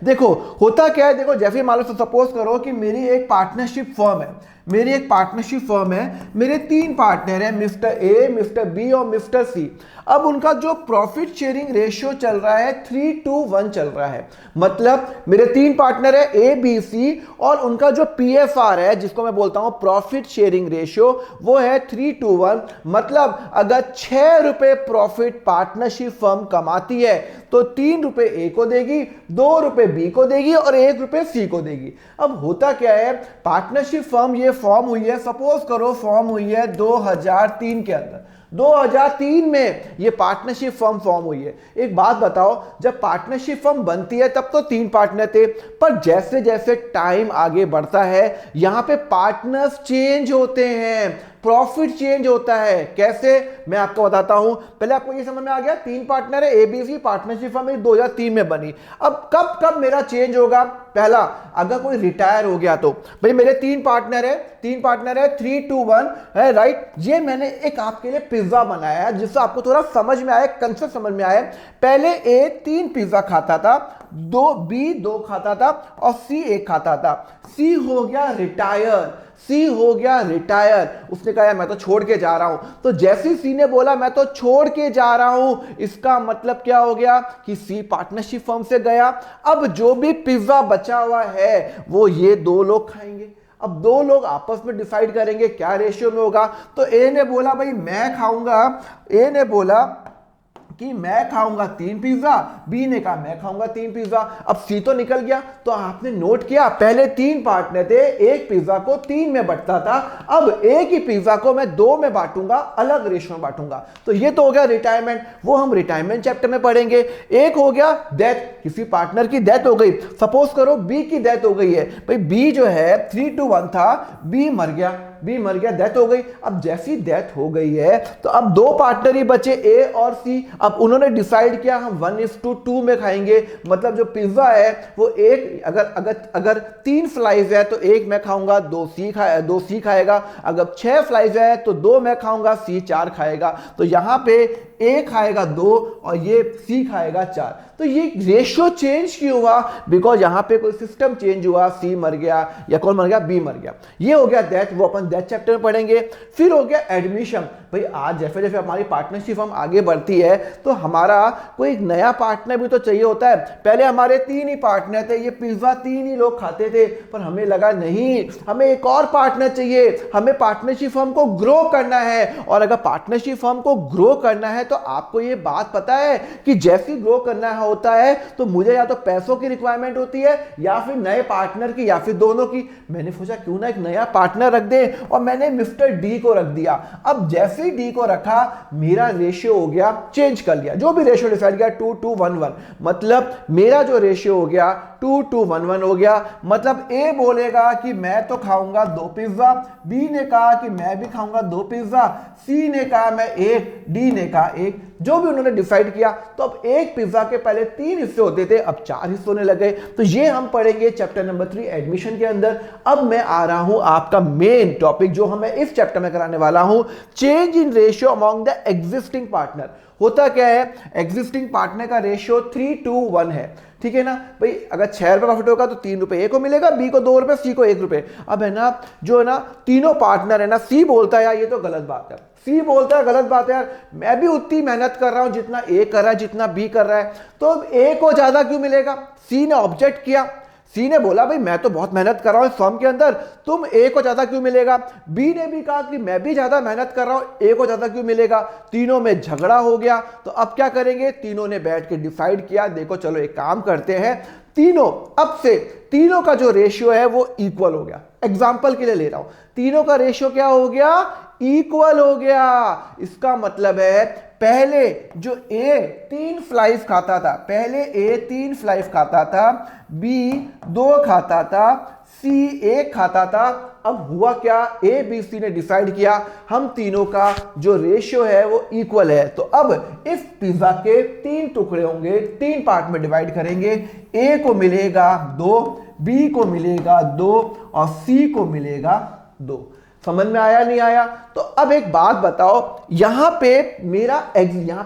देखो होता क्या है, देखो जैसे मान लो सपोज करो कि मेरी एक पार्टनरशिप फर्म है, मेरे 3 पार्टनर हैं, मिस्टर ए, मिस्टर बी और मिस्टर सी। अब उनका जो प्रॉफिट शेयरिंग रेशियो चल रहा है 3:1 चल रहा है। मतलब मेरे 3 पार्टनर है ए बी सी, और उनका जो पीएफआर है, जिसको मैं बोलता हूं प्रॉफिट शेयरिंग रेशियो, वो है 3:1। मतलब अगर 6 रुपए प्रॉफिट पार्टनरशिप फर्म कमाती है तो 3 रुपए ए को देगी, 2 रुपए बी को देगी और 1 रुपए सी को देगी। अब होता क्या है, पार्टनरशिप फर्म ये फॉर्म हुई है, सपोज करो फॉर्म हुई है 2003 के अंदर। 2003 में ये पार्टनरशिप फर्म फॉर्म हुई है। एक बात बताओ, जब पार्टनरशिप फर्म बनती है तब तो 3 पार्टनर थे, पर जैसे जैसे टाइम आगे बढ़ता है यहां पे पार्टनर्स चेंज होते हैं, प्रॉफिट चेंज होता है। कैसे, मैं आपको बताता हूं। पहले आपको ये समझ में आ गया, 3 पार्टनर है, एबीसी पार्टनरशिप फर्म 2003 में बनी। अब कब कब मेरा चेंज होगा? पहला, अगर कोई रिटायर हो गया तो भाई मेरे 3 पार्टनर है 3:1 है, राइट। ये मैंने एक आपके लिए पिज्जा बनाया है जिससे आपको थोड़ा समझ में आए, कंसेप्ट समझ में आए। पहले ए 3 पिज्जा खाता था, बी 2 खाता था और सी 1 खाता था। सी हो गया रिटायर, उसने कहा मैं तो छोड़ के जा रहा हूं। तो जैसे सी ने बोला मैं तो छोड़ के जा रहा हूं, इसका मतलब क्या हो गया कि सी पार्टनरशिप फर्म से गया। अब जो भी पिज्जा बचा हुआ है वो ये 2 लोग खाएंगे। अब 2 लोग आपस में डिसाइड करेंगे क्या रेशियो में होगा। तो ए ने बोला भाई मैं खाऊंगा, ए ने बोला कि मैं खाऊंगा 3 पिज्जा, बी ने कहा मैं खाऊंगा 3 पिज्जा। अब सी तो निकल गया। तो आपने नोट किया, पहले 3 पार्टनर थे, एक पिज्जा को 3 में बंटता था, अब एक ही पिज्जा को मैं 2 में बांटूंगा, अलग रेशियो में बांटूंगा। तो ये तो हो गया रिटायरमेंट, वो हम रिटायरमेंट चैप्टर में पढ़ेंगे। एक हो गया डेथ, किसी पार्टनर की डेथ हो गई, सपोज करो बी की डेथ हो गई है। भाई बी जो है 3:1 था, बी मर गया, डेथ हो गई। अब जैसी डेथ हो गई है तो अब 2 पार्टनर ही बचे, ए और सी। अब उन्होंने डिसाइड किया हम 1:2 में खाएंगे। मतलब जो पिज्जा है वो एक, अगर 3 स्लाइस है तो 1 मैं खाऊंगा, 2 सी खाएगा। अगर 6 स्लाइस है तो 2 मैं खाऊंगा, सी 4 खाएगा। तो यहां पे ए खाएगा 2 और ये सी खाएगा 4। तो ये रेशियो चेंज क्यों हुआ? बिकॉज यहां पे कोई सिस्टम चेंज हुआ, सी मर गया या कौन मर गया, बी मर गया। ये हो गया डेथ, वो अपन डेथ चैप्टर में पढ़ेंगे। फिर हो गया एडमिशन। भाई आज जैसे जैसे हमारी पार्टनरशिप हम आगे बढ़ती है तो हमारा कोई नया पार्टनर भी तो चाहिए होता है। पहले हमारे 3 ही पार्टनर थे, ये पिज्जा 3 ही लोग खाते थे, पर हमें लगा नहीं, हमें एक और पार्टनर चाहिए, हमें पार्टनरशिप फर्म को ग्रो करना है। और अगर पार्टनरशिप फर्म को ग्रो करना है तो आपको ये बात पता है कि जैसी ग्रो करना होता है तो मुझे या तो पैसों की रिक्वायरमेंट होती है या फिर नए पार्टनर की या फिर दोनों की। मैंने सोचा क्यों ना एक नया पार्टनर रख दे और मैंने मिस्टर डी को रख दिया। अब जैसे ही डी को रखा मेरा रेशियो हो गया, चेंज कर लिया, जो भी रेशियो डिसाइड किया 2:1, मतलब मेरा जो रेशियो हो गया 2:1 हो गया। मतलब ए बोलेगा कि मैं तो खाऊंगा 2 पिज्जा, बी ने कहा कि मैं भी खाऊंगा 2 पिज्जा, सी ने कहा मैं 1, डी ने कहा 1, जो भी उन्होंने डिसाइड किया। तो अब एक पिज्जा के पहले 3 हिस्से होते थे, अब 4 हिस्से होने लगे। तो ये हम पढ़ेंगे चैप्टर नंबर 3 एडमिशन के अंदर। अब मैं आ रहा हूं आपका मेन टॉपिक जो हमें इस चैप्टर में कराने वाला हूं, change in ratio among the existing partner. होता क्या है, एग्जिस्टिंग पार्टनर का रेशियो 3:1 है, ठीक है ना भाई। अगर 6 रुपए प्रॉफिट होगा तो 3 रुपए ए को मिलेगा, बी को 2 रुपए, सी को 1 रुपए। अब है ना, जो है ना तीनों पार्टनर है ना, सी बोलता है यार ये तो गलत बात है, सी बोलता है गलत बात है यार, मैं भी उतनी मेहनत कर रहा हूं जितना ए कर रहा है, जितना बी कर रहा है, तो ए को ज्यादा क्यों मिलेगा? सी ने ऑब्जेक्ट किया, सी ने बोला भाई मैं तो बहुत मेहनत कर रहा हूं इस फॉर्म के अंदर, तुम ए को ज्यादा क्यों मिलेगा? बी ने भी कहा कि मैं भी ज्यादा मेहनत कर रहा हूं, ए को ज्यादा क्यों मिलेगा? तीनों में झगड़ा हो गया। तो अब क्या करेंगे? तीनों ने बैठ के डिसाइड किया, देखो चलो एक काम करते हैं, तीनों अब से तीनों का जो रेशियो है वो इक्वल हो गया। एग्जाम्पल के लिए ले रहा हूं, तीनों का रेशियो क्या हो गया? इक्वल हो गया। इसका मतलब है पहले जो ए 3 स्लाइस खाता था, पहले ए 3 स्लाइस खाता था, बी 2 खाता था, सी 1 खाता था। अब हुआ क्या? ए बी सी ने डिसाइड किया हम तीनों का जो रेशियो है वो इक्वल है। तो अब इस पिज्जा के 3 टुकड़े होंगे, 3 पार्ट में डिवाइड करेंगे। ए को मिलेगा 2, बी को मिलेगा 2 और सी को मिलेगा 2। समझ में आया नहीं आया? तो अब एक बात बताओ, यहां पे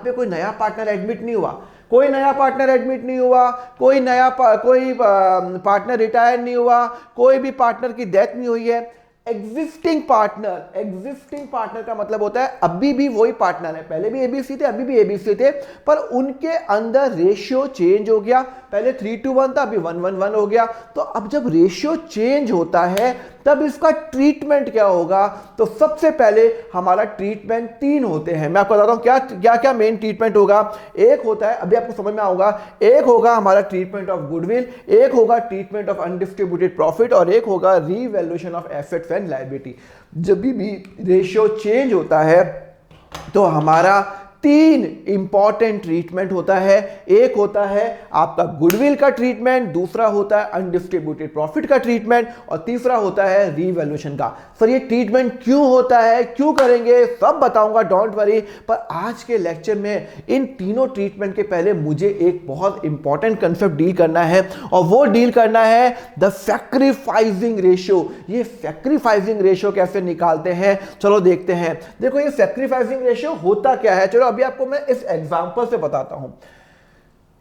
कोई नया पार्टनर एडमिट नहीं हुआ, कोई नया पार्टनर एडमिट नहीं हुआ, कोई पार्टनर रिटायर नहीं हुआ, कोई भी पार्टनर की डेथ नहीं हुई है। एग्जिस्टिंग पार्टनर का मतलब होता है अभी भी वही पार्टनर है, पहले भी एबीसी थे, अभी भी एबीसी थे, पर उनके अंदर रेशियो चेंज हो गया। पहले 3:1 था, अभी 1:1 हो गया। तो अब जब रेशियो चेंज होता है तब इसका ट्रीटमेंट क्या होगा? तो सबसे पहले हमारा ट्रीटमेंट 3 होते हैं। मैं आपको बताता हूं क्या क्या मेन ट्रीटमेंट होगा। एक होता है, अभी आपको समझ में आऊंगा, एक होगा हमारा ट्रीटमेंट ऑफ गुडविल, एक होगा ट्रीटमेंट ऑफ अनडिस्ट्रीब्यूटेड प्रॉफिट और एक होगा revaluation of assets and liability. जब भी रेशियो चेंज होता है तो हमारा 3 इंपॉर्टेंट ट्रीटमेंट होता है। एक होता है आपका गुडविल का ट्रीटमेंट, दूसरा होता है अनडिस्ट्रीब्यूटेड प्रॉफिट का ट्रीटमेंट और तीसरा होता है रीवैल्यूएशन का। सर ये ट्रीटमेंट क्यों होता है, क्यों करेंगे, सब बताऊंगा, डोंट वरी। पर आज के लेक्चर में इन तीनों ट्रीटमेंट के पहले मुझे एक बहुत इंपॉर्टेंट कंसेप्ट डील करना है और वो डील करना है द सैक्रिफाइसिंग रेशियो। ये सैक्रिफाइसिंग रेशियो कैसे निकालते हैं, चलो देखते हैं। देखो ये सैक्रिफाइसिंग रेशियो होता क्या है, चलो अभी आपको मैं इस एग्जांपल से बताता हूं।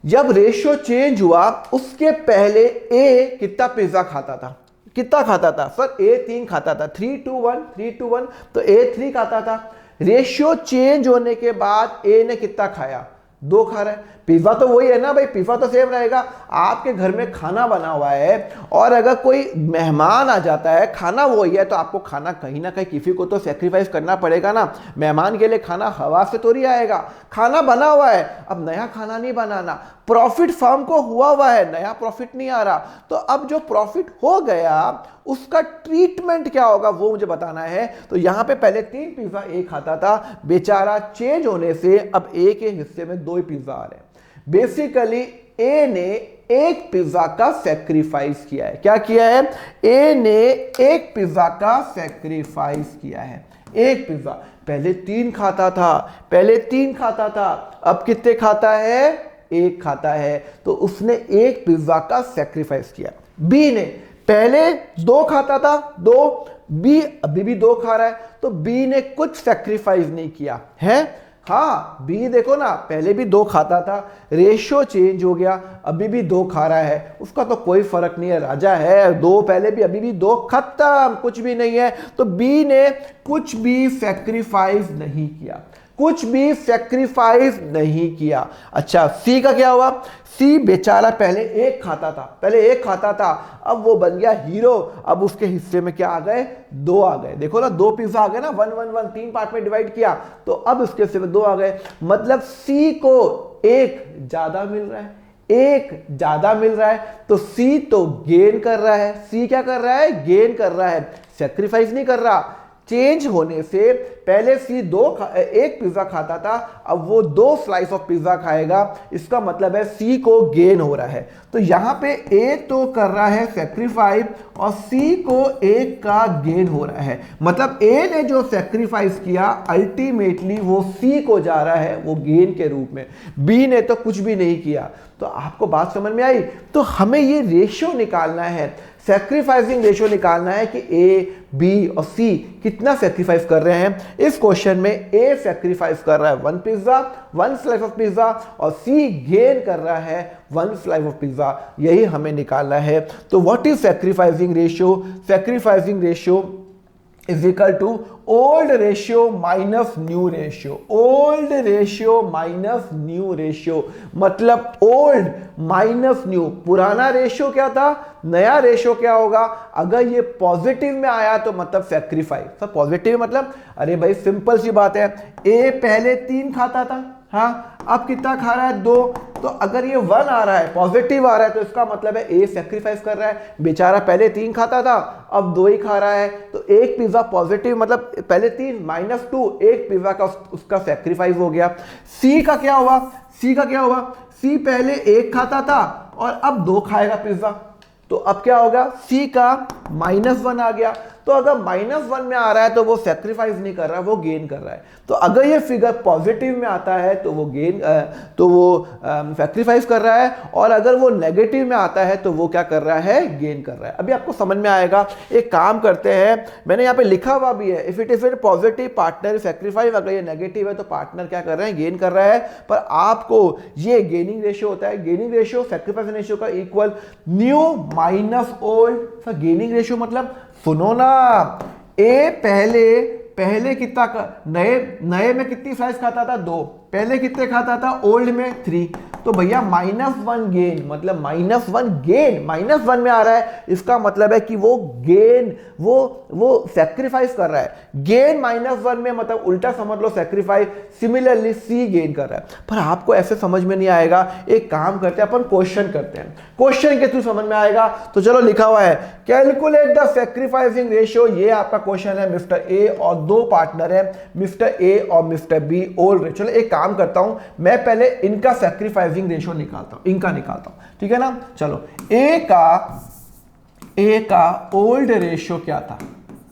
जब रेशियो चेंज हुआ उसके पहले ए कितना पिज्जा खाता था, कितना खाता था सर? ए 3 खाता था, 3:1 तो ए 3 खाता था। रेशियो चेंज होने के बाद ए ने कितना खाया? 2 खा रहा है। पिज्जा तो वही है ना भाई, पिज्जा तो सेम रहेगा। आपके घर में खाना बना हुआ है और अगर कोई मेहमान आ जाता है, खाना वही है, तो आपको खाना कहीं ना कहीं किसी को तो सेक्रीफाइस करना पड़ेगा ना। मेहमान के लिए खाना हवा से तो नहीं आएगा, खाना बना हुआ है, अब नया खाना नहीं बनाना। प्रॉफिट फर्म को हुआ है, नया प्रॉफिट नहीं आ रहा। तो अब जो प्रॉफिट हो गया उसका ट्रीटमेंट क्या होगा वो मुझे बताना है। तो यहां पे पहले 3 पिज्जा ए खाता था, बेचारा चेंज होने से अब ए के हिस्से में 2 पिज्जा आ रहे हैं। बेसिकली ए ने 1 पिज्जा का सैक्रिफाइस किया है। क्या किया है? ए ने 1 पिज्जा का सैक्रिफाइस किया है। 1 पिज्जा, पहले 3 खाता था, अब कितने खाता है? 1 खाता है। तो उसने 1 पिज्जा का सैक्रिफाइस किया। बी ने पहले 2 खाता था, 2, बी अभी भी 2 खा रहा है, तो बी ने कुछ सैक्रिफाइस नहीं किया है। हाँ, बी देखो ना, पहले भी 2 खाता था, रेशियो चेंज हो गया, अभी भी 2 खा रहा है, उसका तो कोई फर्क नहीं है, राजा है। 2 पहले भी, अभी भी 2, खत्म, कुछ भी नहीं है। तो बी ने कुछ भी सैक्रिफाइस नहीं किया, अच्छा, सी का क्या हुआ? सी बेचारा पहले 1 खाता था, अब वो बन गया हीरो। अब उसके हिस्से में क्या आ गए? 2 आ गए। देखो ना, 2 पिज्जा आ गए ना, 1:1 3 पार्ट में डिवाइड किया, तो अब उसके हिस्से में 2 आ गए। मतलब सी को 1 ज्यादा मिल रहा है, तो सी तो गेन कर रहा है। सी क्या कर रहा है? गेन कर रहा है, सैक्रिफाइस नहीं कर रहा। चेंज होने से पहले सी 1 पिज्जा खाता था, अब वो 2 स्लाइस ऑफ पिज्जा खाएगा। इसका मतलब है सी को गेन हो रहा है। तो यहां पे ए तो कर रहा है सैक्रिफाइस और सी को 1 का गेन हो रहा है। मतलब ए ने जो सैक्रिफाइस किया अल्टीमेटली वो सी को जा रहा है, वो गेन के रूप में। बी ने तो कुछ भी नहीं किया। तो आपको बात समझ में आई? तो हमें ये रेशियो निकालना है, सैक्रिफाइसिंग रेशियो निकालना है कि ए, बी और सी कितना सैक्रिफाइस कर रहे हैं। इस क्वेश्चन में ए सैक्रिफाइस कर रहा है 1 पिज्जा, 1 स्लाइस ऑफ पिज्जा, और सी गेन कर रहा है 1 स्लाइस ऑफ पिज्जा। यही हमें निकालना है। तो what is sacrificing ratio? Sacrificing ratio is equal to old ratio minus new ratio. Old ratio minus new ratio मतलब ओल्ड माइनस न्यू। पुराना रेशियो क्या था, नया रेशियो क्या होगा? अगर ये पॉजिटिव में आया तो मतलब सैक्रिफाइस। सब पॉजिटिव मतलब, अरे भाई सिंपल सी बात है, ए पहले 3 खाता था, हाँ, अब कितना खा रहा है? 2। तो अगर ये 1 आ रहा है, पॉजिटिव आ रहा है, तो इसका मतलब है ए सैक्रिफाइस कर रहा है। बेचारा पहले 3 खाता था, अब 2 ही खा रहा है। तो 1 पिज्जा पॉजिटिव मतलब पहले 3 माइनस 2, 1 पिज्जा का उसका सैक्रिफाइस हो गया। सी का क्या हुआ? सी पहले 1 खाता था और अब 2 खाएगा पिज्जा, तो अब क्या होगा? सी का -1 आ गया। तो अगर -1 में आ रहा है तो वो सेक्रीफाइस नहीं कर रहा है, वो गेन कर रहा है। तो अगर ये फिगर पॉजिटिव में आता है तो वो सेक्रीफाइस कर रहा है, और अगर वो नेगेटिव में आता है तो वो क्या कर रहा है, गेन कर रहा है। अभी आपको समझ में आएगा। एक काम करते हैं, मैंने यहाँ पे लिखा हुआ भी है, if it is positive partner sacrifice, अगर ये नेगेटिव है तो पार्टनर क्या कर रहे हैं, गेन कर रहा है। पर आपको ये गेनिंग रेशियो होता है, गेनिंग रेशियो सेक्रीफाइस रेशियो का equal new minus old. Sir gaining ratio मतलब, सुनो ना, ए पहले कितना नए में कितनी साइज खाता था, 2, पहले कितने खाता था, ओल्ड में 3। तो भैया -1 गेन, मतलब -1 गेन, -1 में आ रहा है, इसका मतलब है कि वो गेन, वो सेक्रीफाइस कर रहा है। गेन -1 में मतलब उल्टा समझ लो सेक्रीफाइस। सिमिलरली सी गेन कर रहा है। पर आपको ऐसे समझ में नहीं आएगा, एक काम करते हैं, अपन क्वेश्चन करते हैं, क्वेश्चन के थ्रू समझ में आएगा। तो चलो लिखा हुआ है, कैलकुलेट द सेक्रीफाइसिंग रेशियो। ये आपका क्वेश्चन है, मिस्टर ए और 2 पार्टनर है, मिस्टर ए और मिस्टर बी, ओल्ड रेशियो। चलो एक काम करता हूं, मैं पहले इनका सेक्रीफाइसिंग रेशियो निकालता हूं, इनका निकालता हूं, ठीक है ना। चलो ए का ओल्ड रेशियो क्या था,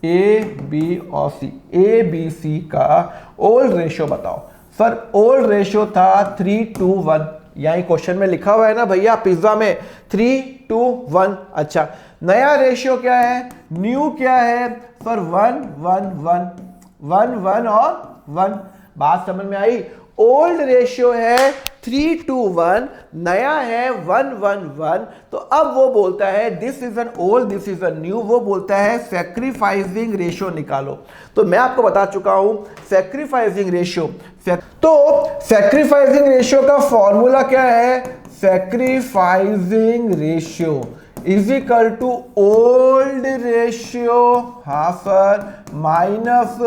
ए बी और सी, ए बी सी का ओल्ड रेशियो बताओ। सर ओल्ड रेशियो था 3:1, यही क्वेश्चन में लिखा हुआ है ना भैया, पिज्जा में 3:1। अच्छा, नया रेशियो क्या है, न्यू क्या है, सर 1:1 और 1। बात समझ में आई। ओल्ड रेशियो है 3:1, नया है 1:1। तो अब वो बोलता है this is an old, this is an new, वो बोलता है सेक्रीफाइसिंग रेशियो निकालो। तो मैं आपको बता चुका हूं सेक्रीफाइसिंग रेशियो। तो सेक्रीफाइसिंग रेशियो का फॉर्मूला क्या है, sacrificing ratio is equal to old ratio हाफर माइनस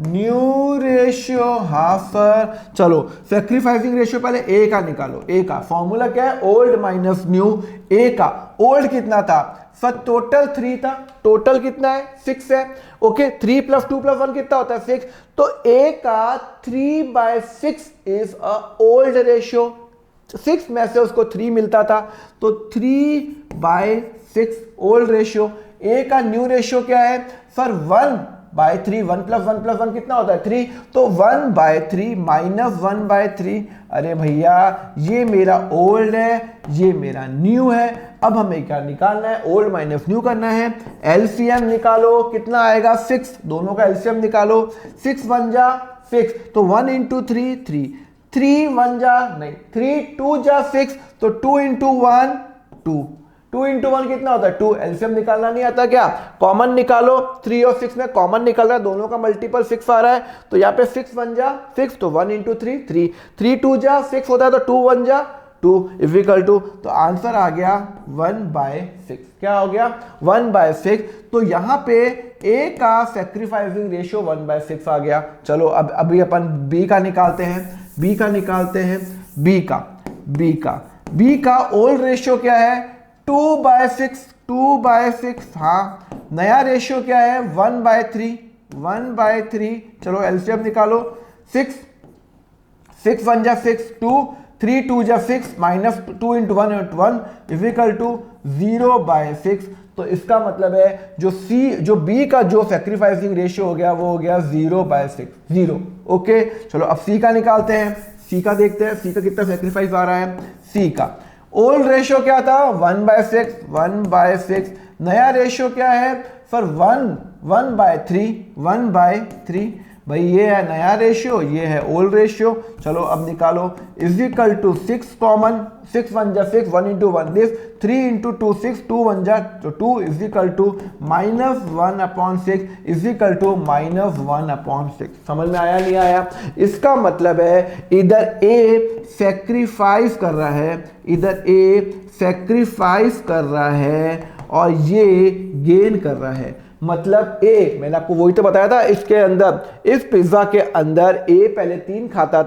न्यू रेशियो हाफर। चलो सेक्रीफाइसिंग रेशियो पहले ए का निकालो। ए का फॉर्मूला क्या है, ओल्ड माइनस न्यू। ए का ओल्ड कितना था, सर टोटल 3 था, टोटल कितना है 6 है। ओके, 3 + 2 + 1 कितना होता है 6। तो ए का 3/6 इज अ ओल्ड रेशियो। 6 में से उसको 3 मिलता था, तो 3/6 ओल्ड रेशियो। ए का न्यू रेशियो क्या है, सर 1/3, 1 + 1 + 1 कितना होता है 3, तो 1/3 माइनस 1/3। अरे भैया ये मेरा ओल्ड है, ये मेरा न्यू है। अब हमें क्या निकालना है, ओल्ड माइनस न्यू करना है। एलसीएम निकालो, कितना आएगा 6, दोनों का एलसीएम निकालो। 6 1 जा 6, तो 1 × 3 3, 3 1 जा नहीं, 3 2 जा 6, तो 2 × 1 2, 2 × 1 कितना होता है 2। एलसीएम निकालना नहीं आता क्या, कॉमन निकालो। 3 और 6 में कॉमन निकल रहा है, दोनों का मल्टीपल 6 आ रहा है, तो यहाँ पे 6 1 जा 6, तो 1 × 3 3, 3 2 जा 6 होता है, तो 2 1 जा 2 इक्वल टू, तो आंसर आ गया 1/6। क्या हो गया 1/6। तो यहाँ पे ए का सेक्रीफाइसिंग रेशियो 1/6 आ गया। चलो अब अभी अपन बी का निकालते हैं, बी का निकालते हैं। बी का ओल्ड रेशियो क्या है 2/6। हाँ, नया रेशियो क्या है 1/3। चलो एलसीएम निकालो। 6 1 जा 6 2, 3 2 जा 6 माइनस 2 × 1 × 1 इक्वल टू 0/6। तो इसका मतलब है जो बी का जो सेक्रीफाइसिंग रेशियो हो गया वो हो गया 0/6, 0। ओके, चलो अब सी का निकालते हैं। सी का देखते हैं, सी का कितना सेक्रीफाइस आ रहा है। सी का ओल्ड रेशियो क्या था 1/6। नया रेशियो क्या है सर 1/3। भाई ये है नया रेशियो, ये है ओल्ड रेशियो। चलो अब निकालो, इज इक्वल टू 6 कॉमन, 6 1 जा 6, 1 × 1 दिस, 3 × 2 6, 2 1 जा 2 is equal to -1/6 is equal to -1/6। समझ में आया नहीं आया। इसका मतलब है इधर ए सेक्रीफाइस कर रहा है, और ये गेन कर रहा है। मतलब ए, मैंने आपको वही तो बताया था, इसके अंदर, इस पिज्जा के अंदर ए पहले 3 खाता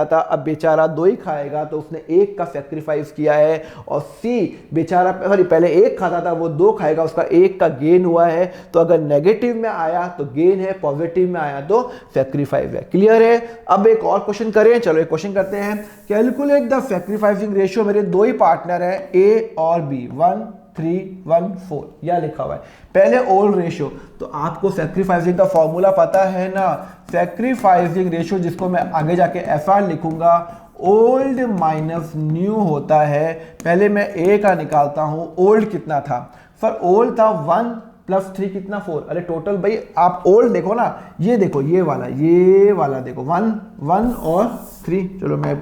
था, अब बेचारा 2 ही खाएगा, तो उसने 1 का सेक्रीफाइस किया है। और सी बेचारा पहले 1 खाता था, वो 2 खाएगा, उसका 1 का गेन हुआ है। तो अगर नेगेटिव में आया तो गेन है, पॉजिटिव में आया तो सेक्रीफाइस है। क्लियर है। अब एक और क्वेश्चन करें, चलो एक क्वेश्चन करते हैं। Calculate the sacrificing ratio. मेरे 2 ही पार्टनर है ए और बी, 1 314 यह लिखा हुआ है। पहले ओल्ड रेशियो, तो आपको सैक्रिफाइसिंग का फॉर्मूला पता है ना, सैक्रिफाइसिंग रेशियो जिसको मैं आगे जाके FR लिखूंगा, ओल्ड माइनस न्यू होता है। पहले मैं ए का निकालता हूं, ओल्ड कितना था सर, ओल्ड था 1 + 3 कितना 4, अरे टोटल भाई आप ओल्ड देखो ना, ये देखो ये वाला देखो 1 और 3, चलो मैं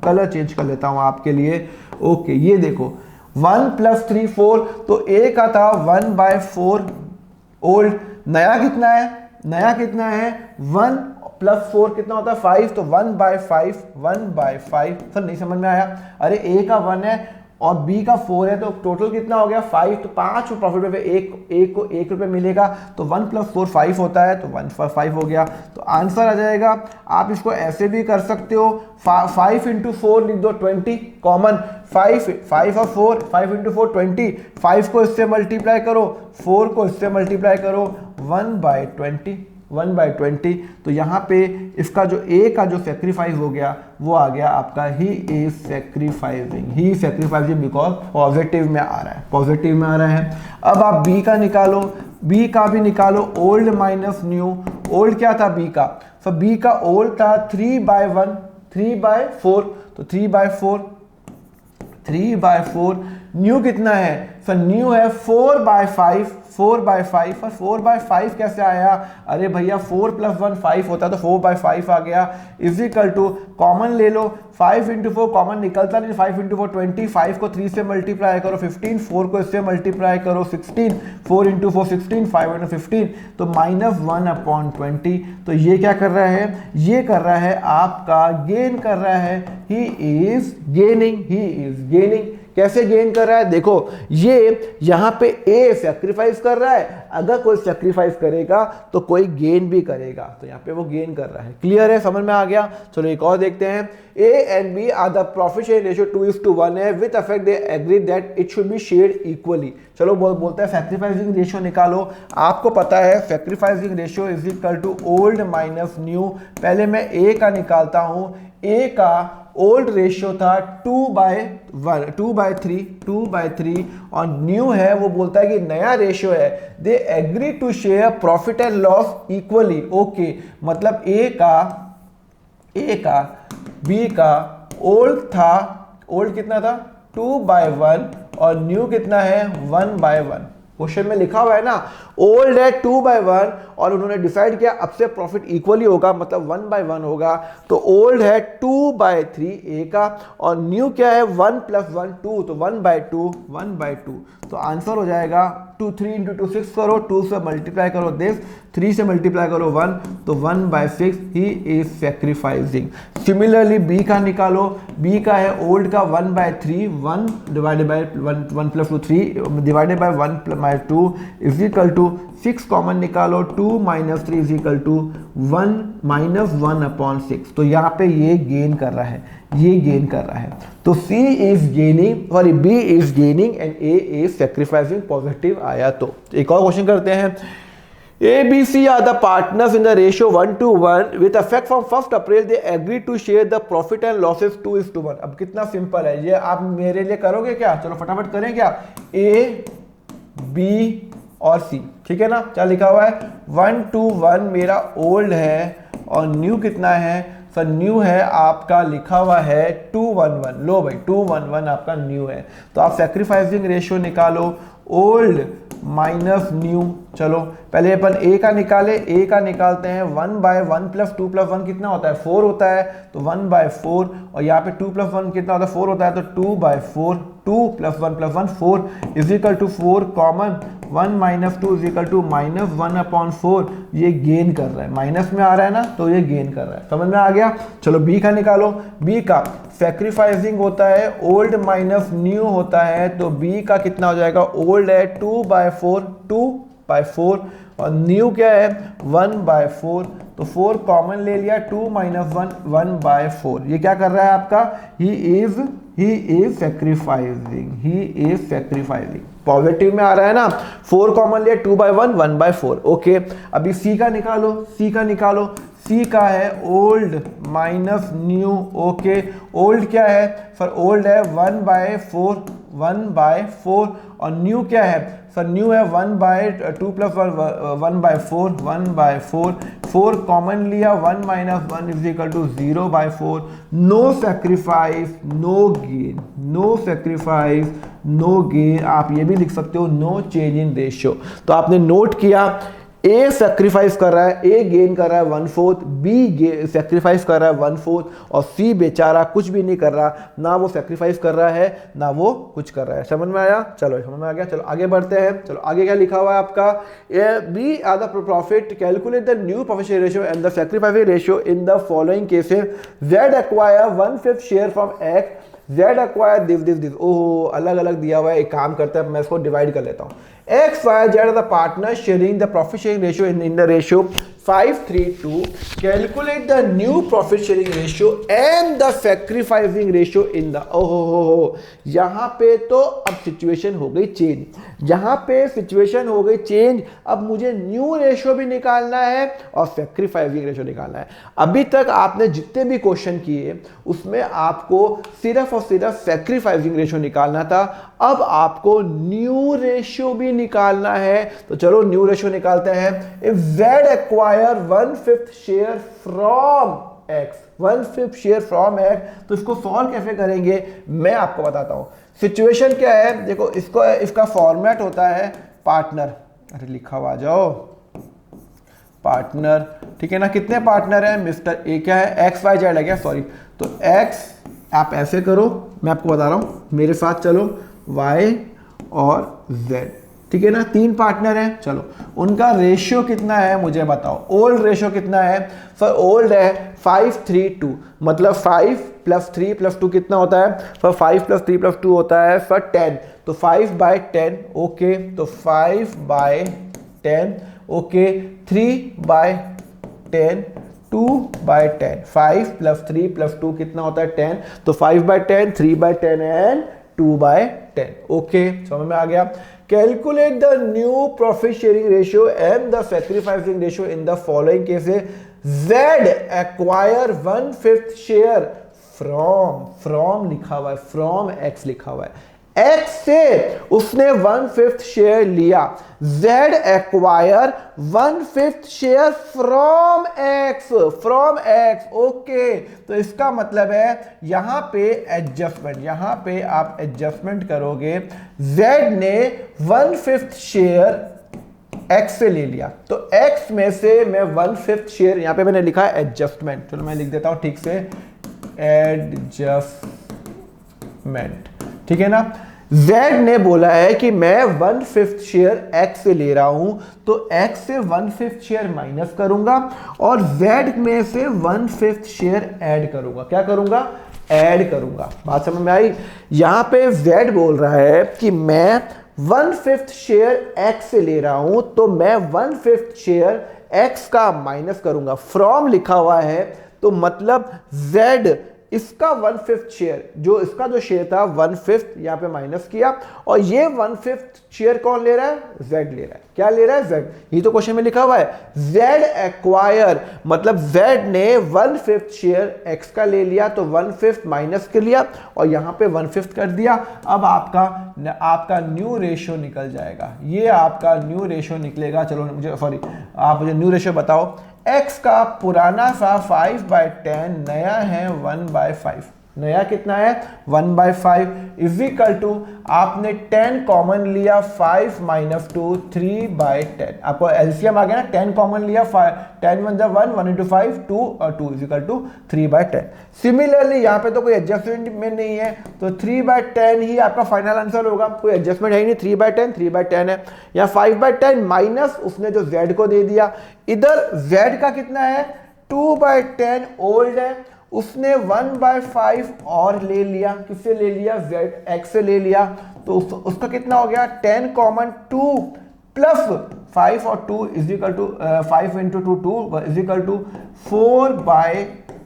कलर चेंज कर लेता हूं आपके लिए। ओके ये देखो 1 + 3 4, तो ए का था 1/4 ओल्ड। नया कितना है 1 + 4 कितना होता है 5, तो 1/5 सर नहीं समझ में आया, अरे ए का 1 है और बी का 4 है, तो टोटल कितना हो गया 5, तो 5 प्रॉफिट पे एक को 1 रुपये मिलेगा, तो 1 + 4 5 होता है, तो 1/5 हो गया। तो आंसर आ जाएगा। आप इसको ऐसे भी कर सकते हो, 5 × 4 लिख दो 20 कॉमन, 5 और 4, 5 × 4 20, 5 को इससे मल्टीप्लाई करो, 4 को इससे मल्टीप्लाई करो, 1/20, तो यहाँ पे इसका जो ए का जो सेक्रीफाइस हो गया वो आ गया आपका ही इज सैक्रिफाइसिंग बिकॉज पॉजिटिव में आ रहा है। अब आप बी का निकालो, बी का भी निकालो, ओल्ड माइनस न्यू। ओल्ड क्या था बी का, तो बी का ओल्ड था 3/1 3/4, तो 3/4 न्यू कितना है सर, न्यू है 4/5 और 4/5 कैसे आया, अरे भैया 4 + 1 5 होता है, तो 4/5 आ गया, इज इक्वल टू कॉमन ले लो, 5 × 4 कॉमन निकलता नहीं, 5 × 4 20, 5 को 3 से मल्टीप्लाई करो 15, 4 को इससे मल्टीप्लाई करो 16, 4 × 4 16, 5 × 15, तो -1/20। तो ये क्या कर रहा है, ये कर रहा है आपका गेन कर रहा है, ही इज गेनिंग। कैसे गेन कर रहा है, देखो ये यहाँ पे ए सैक्रिफाइस कर रहा है, अगर कोई सैक्रिफाइस करेगा तो कोई गेन भी करेगा, तो यहाँ पे वो गेन कर रहा है। क्लियर है, समझ में आ गया। चलो एक और देखते हैं, A and B are the profit sharing ratio 2:1 है, with effect they agree that it should be shared equally. चलो बोलते हैं सैक्रिफाइसिंग रेशियो निकालो। आपको पता है sacrificing ratio is equal to old minus new. पहले मैं ए का निकालता हूँ, ए का ओल्ड रेशियो था 2/3 और न्यू है वो बोलता है कि नया रेशियो है, they agree to share profit and loss equally. Okay, मतलब ए का बी का ओल्ड कितना था 2/1 और न्यू कितना है 1/1। क्वेश्चन में लिखा हुआ है ना, ओल्ड है 2/1 और उन्होंने डिसाइड किया अब से प्रॉफिट इक्वली होगा, मतलब 1/1 होगा, तो ओल्ड है 2/3 ए का और न्यू क्या है 1 + 1 2, तो 1/2। तो आंसर हो जाएगा 3 × 2 6 करो, 2 से मल्टीप्लाई करो दिस, 3 से मल्टीप्लाई करो 1, तो 1/6 ही इज सैक्रिफाइसिंग। सिमिलरली बी का निकालो, बी का है ओल्ड का 1/3, 1 divided by 1 + 2 3 divided by 1 + 2 is equal to 6 common निकालो, 2 - 3 इज इक्वल टू 1 - 1/6। तो यहाँ पे ये गेन कर रहा है, तो C is gaining, sorry B is gaining and A is sacrificing, positive आया। तो एक और क्वेश्चन करते हैं, A, B, C are the partners in the ratio 1:1 with effect from 1st April they agree to share the profit and losses 2:1। अब कितना simple है ये, आप मेरे लिए करोगे क्या, चलो फटाफट करें क्या, A, B और C, ठीक है ना। क्या लिखा हुआ है 1:1 मेरा ओल्ड है और न्यू कितना है सर, न्यू है आपका लिखा हुआ है 2:1। लो भाई 2:1 आपका न्यू है, तो आप सैक्रिफाइसिंग रेशियो निकालो, ओल्ड माइनस न्यू। चलो पहले अपन ए का निकालते हैं, 1/1 + 2 + 1 कितना होता है 4 होता है, तो 1/4 और यहाँ पे 2 + 1 कितना होता है 4 होता है, तो 2/4, 2 + 1 + 1 4 is equal to 4 common, 1 - 2 is equal to -1/4। ये गेन कर रहा है, माइनस में आ रहा है ना, तो ये गेन कर रहा है, समझ में आ गया। चलो बी का निकालो, बी का सैक्रिफाइसिंग होता है, ओल्ड माइनस न्यू होता है, तो बी का कितना हो जाएगा, ओल्ड है 2/4 और न्यू क्या है 1/4, तो 4 कॉमन ले लिया, 2 - 1 1/4। ये क्या कर रहा है आपका, ही इज सैक्रिफाइसिंग, पॉजिटिव में आ रहा है ना, 4 कॉमन लिया, 2/1 1/4। ओके, अभी सी का निकालो, सी का है old minus new. Okay, old क्या है सर, ओल्ड है 1/4 1/4 और न्यू क्या है सर, न्यू है 1/2 प्लस 1/4, 1/4, 4 कॉमन लिया, 1 - 1 is equal to 0/4। No sacrifice no gain, no sacrifice no gain, आप ये भी लिख सकते हो नो चेंज इन रेशियो। तो आपने नोट किया ए सैक्रिफाइस कर रहा है, ए गेन कर रहा है 1/4, बी सैक्रिफाइस कर रहा है 1/4 और सी बेचारा कुछ भी नहीं कर रहा, ना वो सैक्रिफाइस कर रहा है ना वो कुछ कर रहा है। समझ में आया? चलो समझ में आ गया, चलो आगे बढ़ते हैं। चलो आगे क्या लिखा हुआ है आपका, B are the profit, calculate the new profit share ratio and the sacrifice ratio in the following cases. Z acquire 1/5 share from x, Z acquire this. ओह अलग अलग दिया हुआ है, एक काम करते हैं मैं इसको डिवाइड कर लेता हूँ। X, Y, Z are the partners sharing the profit sharing ratio in the ratio 5:3:2. Calculate the new profit sharing ratio and the sacrificing ratio in the यहां पे तो अब सिचुएशन हो गई चेंज, जहां पे सिचुएशन हो गई चेंज, अब मुझे न्यू रेशियो भी निकालना है और सैक्रिफाइसिंग रेशियो निकालना है। अभी तक आपने जितने भी क्वेश्चन किए उसमें आपको सिर्फ और सिर्फ सैक्रिफाइसिंग रेशियो निकालना था, अब आपको न्यू रेशियो भी निकालना है। तो चलो न्यू रेशियो निकालते हैं। If Z acquire 1/5 share from x, 1/5 share from x, तो इसको सॉल्व कैसे करेंगे मैं आपको बताता हूं। सिचुएशन क्या है देखो, इसका फॉर्मेट होता है पार्टनर, अरे लिखा हुआ जाओ पार्टनर, ठीक है ना। कितने पार्टनर हैं मिस्टर ए, क्या है एक्स वाई जेड है क्या, सॉरी। तो एक्स आप ऐसे करो, मैं आपको बता रहा हूं मेरे साथ चलो, y और z, ठीक है ना, 3 पार्टनर हैं। चलो उनका रेशियो कितना है मुझे बताओ, ओल्ड रेशियो कितना है सर, ओल्ड है 5:3:2, मतलब 5 + 3 + 2 कितना होता है सर, 5 + 3 + 2 होता है सर 10, तो 5/10, ओके, तो 5/10, ओके, 3/10, 2/10, 5 + 3 + 2 कितना होता है 10, तो 5/10, 3/10 एंड 2/10, ओके, समझ में आ गया। Calculate the new profit sharing ratio and the sacrificing ratio in the following cases. Z acquire 1/5 share from लिखा हुआ है, फ्रॉम एक्स लिखा हुआ है, एक्स से उसने 1/5 शेयर लिया। Z acquire 1/5 share from x, okay. तो इसका मतलब है यहां पे एडजस्टमेंट, यहां पे आप एडजस्टमेंट करोगे, जेड ने 1/5 शेयर एक्स से ले लिया, तो एक्स में से मैं 1/5 शेयर, यहां पे मैंने लिखा है एडजस्टमेंट, चलो मैं लिख देता हूं ठीक से, एडजस्टमेंट, ठीक है ना। Z ने बोला है कि मैं 1/5 शेयर X से ले रहा हूं, तो X से 1/5 शेयर माइनस करूंगा और Z में से 1/5 शेयर ऐड करूंगा। क्या करूंगा? ऐड करूंगा। बात समझ में आई? यहां पे Z बोल रहा है कि मैं 1/5 शेयर X से ले रहा हूं, तो मैं 1/5 शेयर X का माइनस करूंगा। फ्रॉम लिखा हुआ है तो मतलब Z इसका 1/5 शेयर, जो इसका जो शेयर था 1/5 यहां पे माइनस किया, और ये 1/5 शेयर कौन ले रहा है? Z ले रहा है। क्या ले रहा है? Z। ये तो क्वेश्चन में लिखा हुआ है। Z एक्वायर मतलब Z ने 1/5 शेयर X का ले लिया, तो 1/5 माइनस कर लिया और यहां पे 1/5 कर दिया। अब आपका न्यू रेशियो निकल जाएगा, ये आपका न्यू रेशियो निकलेगा। चलो आप मुझे न्यू रेशियो बताओ। X का पुराना सा 5/10, नया है 1/5, नया कितना है 1/5, इज इक्वल टू आपने 10 कॉमन लिया, 5 - 2 3/10, आपको एलसीएम आ गया ना, 10 कॉमन लिया, 10 1 1, 1 × 5 2 और 2 इज इक्वल टू 3/10। सिमिलरली यहाँ पे तो कोई एडजस्टमेंट में नहीं है, तो 3/10 ही आपका फाइनल आंसर होगा, कोई एडजस्टमेंट है ही नहीं, 3/10 है। या 5/10 माइनस उसने जो Z को दे दिया, इधर Z का कितना है 2/10 ओल्ड है, उसने 1/5 और ले लिया, किससे ले लिया? Z X से ले लिया, तो उसका कितना हो गया 10 कॉमन 2 प्लस 5 और 2 is equal to 5 × 2 2 is equal to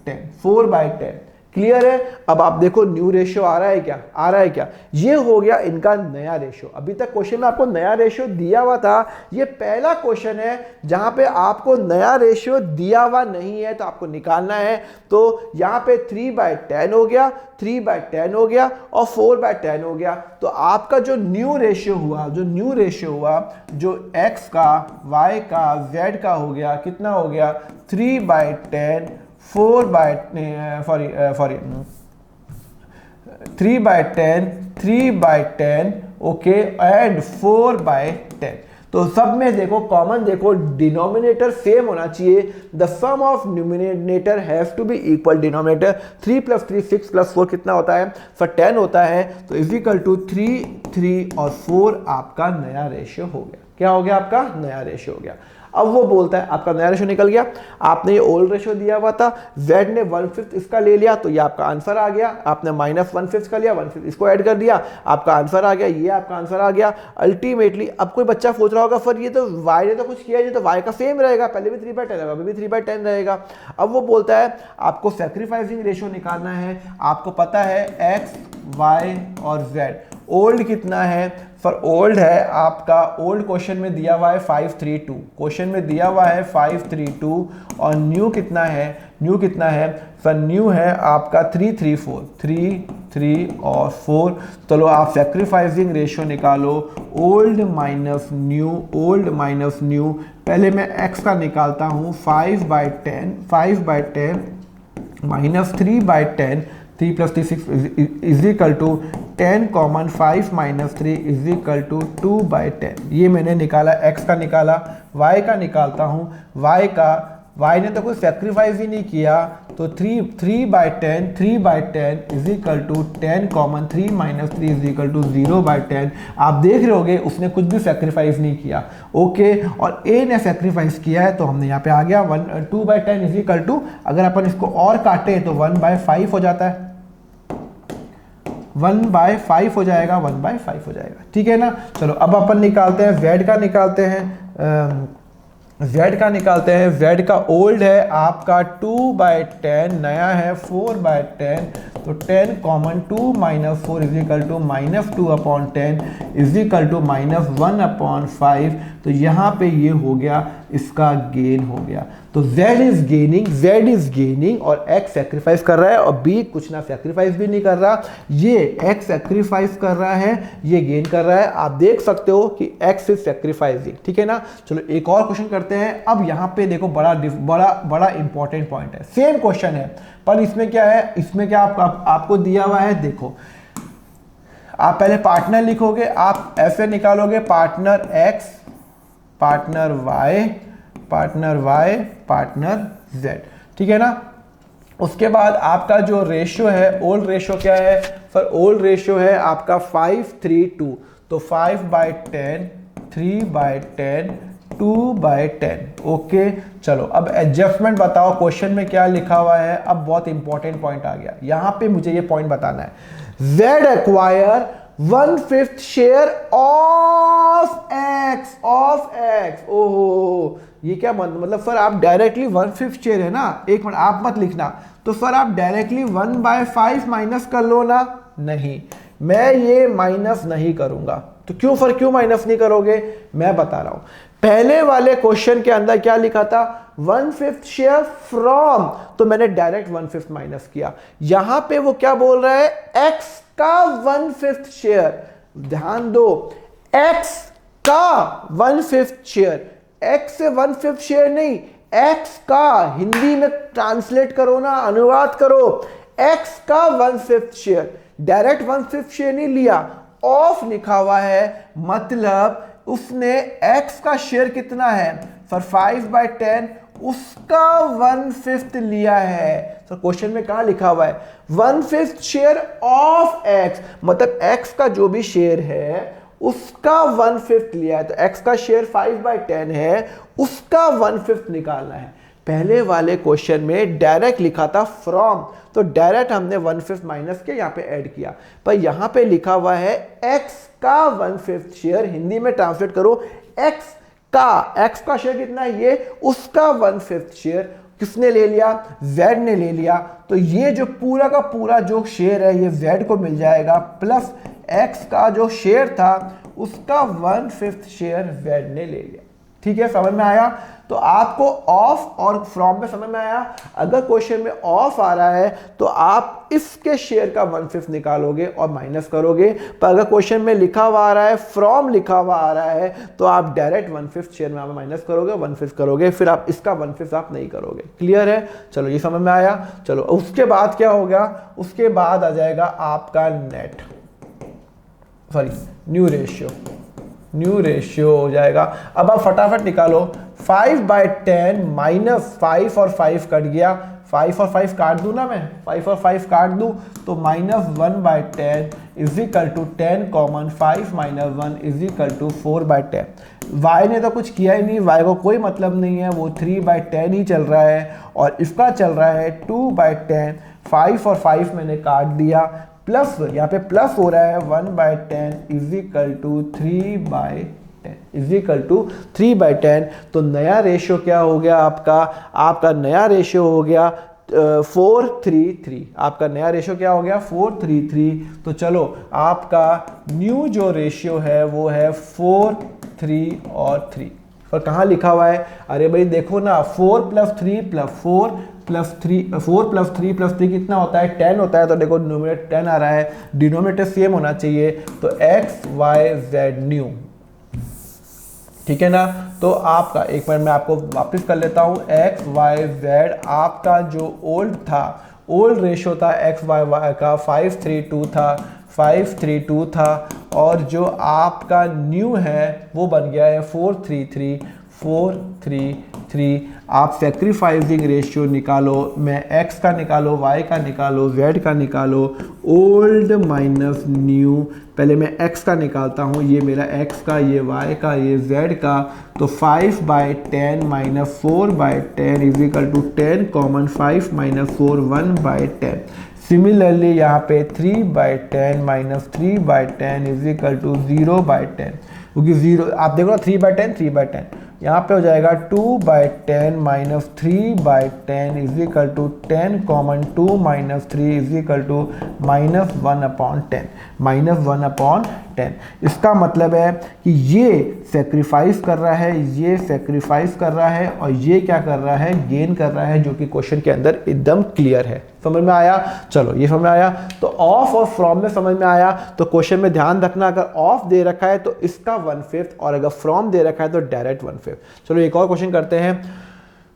4/10, clear है। अब आप देखो न्यू रेशियो आ रहा है क्या, आ रहा है क्या, ये हो गया इनका नया रेशियो। अभी तक क्वेश्चन में आपको नया रेशियो दिया हुआ था, ये पहला क्वेश्चन है जहां पे आपको नया रेशियो दिया हुआ नहीं है तो आपको निकालना है। तो यहां पे 3/10 हो गया, 3/10 हो गया और 4/10 हो गया। तो आपका जो न्यू रेशियो हुआ, जो न्यू रेशियो हुआ, जो x का, y का, z का हो गया, कितना हो गया 3/10, 3/10 ओके एंड 4/10। तो सब में देखो कॉमन, देखो डिनोमिनेटर सेम होना चाहिए। The sum of numerator have to be equal denominator. 3 + 3 6 + 4 कितना होता है, सर 10 होता है। तो इक्वल टू 3 3 और 4 आपका नया रेशियो हो गया। क्या हो गया, आपका नया रेशियो हो गया। अब वो बोलता है आपका नया रेशियो निकल गया, आपने ये ओल्ड रेशियो दिया हुआ था, z ने 1/5 इसका ले लिया तो ये आपका आंसर आ गया। आपने -1/5 का लिया, 1/5 इसको ऐड कर दिया, आपका आंसर आ गया, ये आपका आंसर आ गया। अल्टीमेटली अब कोई बच्चा सोच रहा होगा सर ये तो y ने तो कुछ किया, ये तो y का सेम रहेगा, पहले भी 3/10 रहेगा, अभी भी 3/10 रहेगा। अब वो बोलता है आपको सैक्रिफाइसिंग रेशियो निकालना है। आपको पता है x, y और z। ओल्ड कितना है, फॉर ओल्ड है आपका, ओल्ड क्वेश्चन में दिया हुआ है 532, क्वेश्चन में दिया हुआ है 532। और न्यू कितना है, न्यू कितना है, सर न्यू है आपका 334, 3 3 और 4। चलो आप सैक्रिफाइसिंग रेशियो निकालो, old minus new, old minus new. पहले मैं x का निकालता हूँ, 5/10, 5/10 minus 3/10, 3 + 3 6 is equal to 10 common 5 - 3 is equal to 2/10। ये मैंने निकाला, x का निकाला। y का निकालता हूँ, y ने तो कोई सेक्रीफाइस ही नहीं किया, तो 3/10 is equal to 10 common 3 - 3 is equal to 0/10। आप देख रहे होगे उसने कुछ भी सेक्रीफाइस नहीं किया, ओके। और a ने सेक्रीफाइस किया है तो हमने यहाँ पे आ गया 2/10 इज इक्वल टू, अगर अपन इसको और काटे तो 1/5 हो जाता है, 1/5 हो जाएगा, 1/5 हो जाएगा, ठीक है ना। चलो अब अपन निकालते हैं z का, निकालते हैं z का, निकालते हैं। z का ओल्ड है आपका 2/10, नया है 4/10, तो 10 common 2 - 4 is equal to -2/10 is equal to -1/5। तो यहाँ पे ये हो गया, इसका गेन हो गया। तो z इज गेनिंग और x सेक्रीफाइस कर रहा है और b कुछ ना सेक्रीफाइस भी नहीं कर रहा। ये x सेक्रीफाइस कर रहा है, ये गेन कर रहा है। आप देख सकते हो कि x इज सेक्रीफाइसिंग, ठीक है ना। चलो एक और क्वेश्चन करते हैं। अब यहाँ पे देखो बड़ा इंपॉर्टेंट पॉइंट है, सेम क्वेश्चन है पर इसमें क्या है, इसमें क्या आपको दिया हुआ है। देखो आप पहले पार्टनर लिखोगे, आप ऐसे निकालोगे partner x, partner y, partner z, ठीक है ना। उसके बाद आपका जो रेशियो है, ओल्ड रेशियो क्या है, सर ओल्ड रेशियो है आपका 532, तो 5/10, 3/10, 2/10, ओके। चलो अब एडजस्टमेंट बताओ, क्वेश्चन में क्या लिखा हुआ है। अब बहुत इंपॉर्टेंट पॉइंट आ गया, यहां पे मुझे ये पॉइंट बताना है। z acquire 1/5 share of x। ओहो, ये क्या मतलब सर आप डायरेक्टली 1/5 शेयर है ना, एक मिनट आप मत लिखना, तो सर आप डायरेक्टली 1/5 माइनस कर लो ना। नहीं, मैं ये माइनस नहीं करूंगा। तो क्यों माइनस नहीं करोगे, मैं बता रहा हूं। पहले वाले क्वेश्चन के अंदर क्या लिखा था, 1/5 शेयर फ्रॉम, तो मैंने डायरेक्ट 1/5 माइनस किया। यहां पे वो क्या बोल रहा है, x का 1/5 शेयर। ध्यान दो, x का 1/5 शेयर, x से 1/5 शेयर नहीं, x का, हिंदी में ट्रांसलेट करो ना, अनुवाद करो, x का 1/5 शेयर। डायरेक्ट 1/5 शेयर नहीं लिया, ऑफ लिखा हुआ है, मतलब उसने x का शेयर कितना है, फॉर 5/10, उसका 1/5 लिया है। तो क्वेश्चन में कहां लिखा हुआ है, 1/5 शेयर ऑफ x, मतलब x का जो भी शेयर है उसका 1/5 लिया है। तो x का शेयर 5/10 है, उसका 1/5 निकालना है। पहले वाले क्वेश्चन में डायरेक्ट लिखा था फ्रॉम, तो डायरेक्ट हमने 1/5 माइनस के यहाँ पे ऐड किया, पर यहाँ पे लिखा हुआ है x का 1/5 शेयर। हिंदी में ट्रांसलेट करो, x का शेयर कितना है, ये उसका 1/5 शेयर। किसने ले लिया, Z ने ले लिया। तो ये जो पूरा का पूरा जो शेयर है ये Z को मिल जाएगा, प्लस X का जो शेयर था उसका 1/5 शेयर Z ने ले लिया। ठीक है, समझ में आया। तो आपको ऑफ और फ्रॉम में समझ में आया। अगर क्वेश्चन में ऑफ आ रहा है तो आप इसके शेयर का 1/5 निकालोगे और माइनस करोगे, पर अगर क्वेश्चन में लिखा हुआ आ रहा है, फ्रॉम लिखा हुआ आ रहा है, तो आप डायरेक्ट 1/5 शेयर में आप माइनस करोगे, 1/5 करोगे, फिर आप इसका 1/5 आप नहीं करोगे। क्लियर है, चलो ये समझ में आया। चलो उसके बाद क्या होगा, उसके बाद आ जाएगा आपका net, sorry new ratio, new ratio हो जाएगा। अब आप फटाफट निकालो, 5/10 माइनस 5 और 5 कट गया, 5 और 5 काट दूं ना मैं, 5 और 5 काट दूं तो -1/10 is equal to 10 common 5 minus 1 is equal to 4/10। y ने तो कुछ किया ही नहीं, y को कोई मतलब नहीं है, वो 3/10 ही चल रहा है और इसका चल रहा है 2/10। 5 और 5 मैंने काट दिया, प्लस यहाँ पे प्लस हो रहा है 1/10 is equal to 3/10 is equal to 3/10। तो नया रेशियो क्या हो गया आपका, आपका नया रेशियो हो गया 4:3:3। आपका नया रेशियो क्या हो गया 4:3:3। तो चलो आपका न्यू जो रेशियो है वो है 4, 3 और 3। पर कहाँ लिखा हुआ है, अरे भाई देखो ना, 4 + 3 + 4 + 3 4 + 3 + 3 कितना होता है 10 होता है। तो देखो न्यूमरेटर 10 आ रहा है, डिनोमिनेटर सेम होना चाहिए, तो x y z न्यू। ठीक है ना। तो आपका एक बार मैं आपको वापस कर लेता हूँ, x y z आपका जो ओल्ड था, ओल्ड रेशियो था x y y का 5:3:2 था, 5:3:2 था, और जो आपका न्यू है वो बन गया है 4:3:3 4:3:3। आप सैक्रिफाइसिंग रेशियो निकालो, मैं x का निकालो, y का निकालो, z का निकालो, ओल्ड माइनस न्यू। पहले मैं x का निकालता हूँ, ये मेरा x का, ये y का, ये z का। तो 5/10 minus 4/10 is equal to 10 common 5 minus 4 1/10। Similarly यहाँ पे 3/10 माइनस 3/10 इज इक्वल टू 0/10, क्योंकि 0 आप देखो ना 3/10 3/10, यहाँ पे हो जाएगा 2/10 minus 3/10 is equal to 10 common 2 minus 3 is equal to -1/10 -1/10। इसका मतलब है कि ये सेक्रीफाइस कर रहा है, ये सेक्रीफाइस कर रहा है, और ये क्या कर रहा है, गेन कर रहा है, जो कि क्वेश्चन के अंदर एकदम क्लियर है। समझ में आया। चलो ये समझ में आया। तो ऑफ और फ्रॉम में समझ में आया। तो क्वेश्चन में ध्यान रखना, अगर ऑफ दे रखा है तो इसका 1/5, और अगर फ्रॉम दे रखा है तो डायरेक्ट 1/5। चलो एक और क्वेश्चन करते हैं।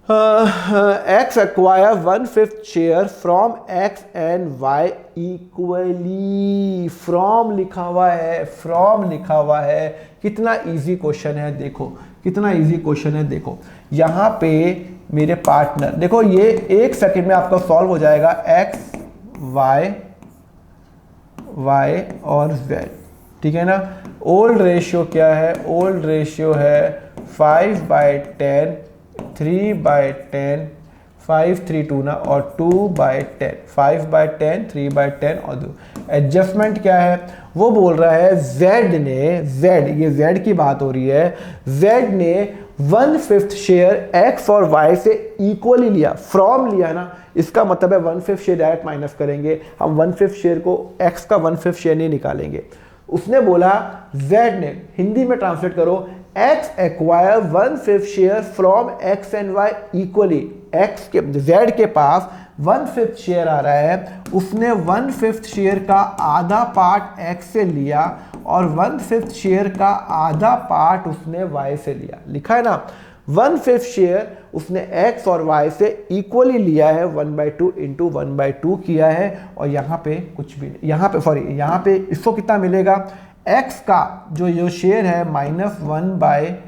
X acquire 1/5 share from X and Y equally. From लिखा हुआ है, फ्रॉम लिखा हुआ है। कितना इजी क्वेश्चन है, देखो कितना इजी क्वेश्चन है। देखो यहाँ पे मेरे पार्टनर, देखो ये 1 सेकंड में आपका सॉल्व हो जाएगा। X Y और Z, ठीक है ना। ओल्ड रेशियो क्या है, ओल्ड रेशियो है 5/10 3/10 5:3:2 ना, और 2/10 5/10 3/10 और 2। एडजस्टमेंट क्या है, वो बोल रहा है Z ने, Z, ये Z की बात हो रही है, Z ने 1/5 शेयर X और Y से इक्वली लिया, फ्रॉम लिया ना। इसका मतलब है 1/5 शेयर डायरेक्ट माइनस करेंगे हम, 1/5 शेयर को, X का 1/5 शेयर नहीं निकालेंगे। उसने बोला, Z ने, हिंदी में ट्रांसलेट करो, X acquire 1/5 share from X and Y equally. X के, Z के पास 1/5 शेयर आ रहा है, उसने 1/5 शेयर का आधा पार्ट X से लिया और 1/5 शेयर का आधा पार्ट उसने Y से लिया। लिखा है ना, 1/5 शेयर उसने X और Y से इक्वली लिया है, 1/2 इंटू 1/2 किया है, और यहाँ पे कुछ भी नहीं, यहाँ पे सॉरी, यहाँ पे इसको कितना मिलेगा, X का जो शेयर है -1/10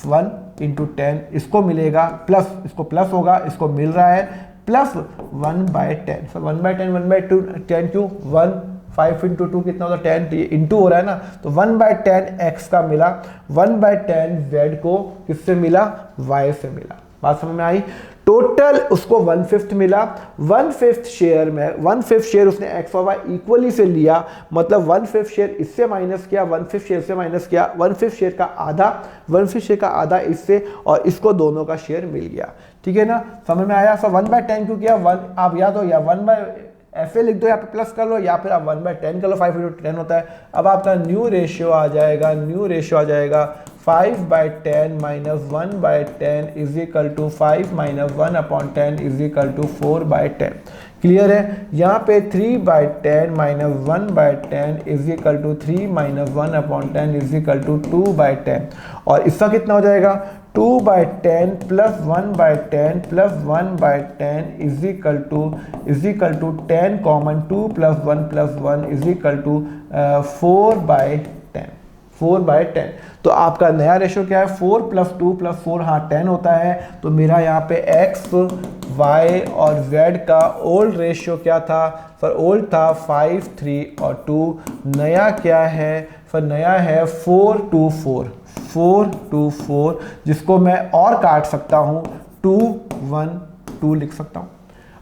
1 इंटू 10 इसको मिलेगा, प्लस इसको प्लस होगा, इसको मिल रहा है प्लस 1/10। 1/10 1/2 10 क्यों 1 5 इंटू 2 कितना होता है 10, इंटू हो रहा है ना। तो 1/10 X का मिला, 1/10 Z को किससे मिला, Y से मिला। बात समझ में आई। टोटल उसको 1/5 मिला, 1/5 शेयर में 1/5 शेयर उसने X और Y इक्वली से लिया, मतलब 1/5 शेयर इससे माइनस किया, 1/5 शेयर से माइनस किया, 1/5 शेयर का आधा, 1/5 शेयर का आधा इससे, और इसको दोनों का शेयर मिल गया। ठीक है ना, समझ में आया। 1/10 क्यों किया, 1 आप या तो या 1/FA लिख दो, यहाँ पे प्लस कर लो, या फिर आप 1/10 कर लो, 5/10 होता है। अब आपका न्यू रेशियो आ जाएगा, 5/10 minus 1/10 is equal to 5 minus 1/10 is equal to 4/10। Clear है। यहाँ पे 3/10 minus 1/10 is equal to 3 minus 1/10 is equal to 2/10। और इसका कितना हो जाएगा, 2/10 plus 1/10 plus 1/10 is equal to 10 common 2 plus 1 is equal to 4/10। तो आपका नया रेशो क्या है, 4 प्लस 2 प्लस 4, हाँ 10 होता है। तो मेरा यहाँ पे x, y और z का ओल्ड रेशियो क्या था, फिर ओल्ड था 5, 3 और 2। नया क्या है, फिर नया है 4 2 4, जिसको मैं और काट सकता हूँ 2 1 2 लिख सकता हूँ।